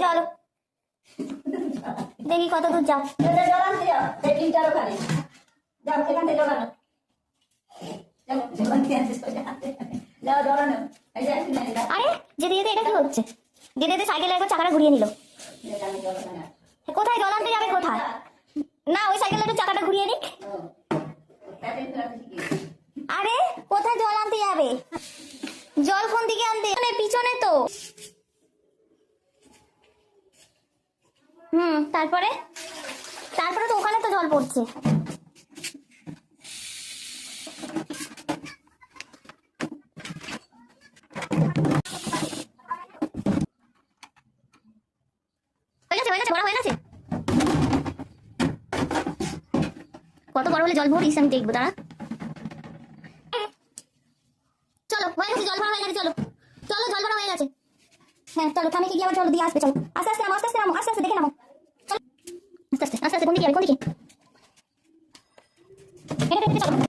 চলো দেখি কত দূর যাও। আরে যেতে যেতে এটা কি হচ্ছে? যেতে যেতে সাইকেলে একবার চাকাটা ঘুরিয়ে নিল। কোথায় জল আনতে যাবে? কোথায়? না ওই সাইকেলে একটু চাকাটা ঘুরিয়ে নিক। আরে কোথায় জল আনতে যাবে? জল কোন দিকে আনতে? পিছনে তো। তারপরে তারপরে তো ওখানে তো জল পড়ছে। কত বড় হলে জল ভরিস আমি দেখবো। দাঁড়া, চলো হয়ে গেছে, জল ভরা হয়ে গেছে। চলো চলো, জল ভরা হয়ে গেছে। হ্যাঁ চলো, থামে গিয়ে আবার জল দিয়ে আসবে। চলো আস্তে আস্তে নামো, আস্তে আস্তে নামো, আস্তে আস্তে দেখে নামো। চলো আস্তে আস্তে আস্তে আস্তে। কোন দিকে যাবে? কোন দিকে? এটা চলো।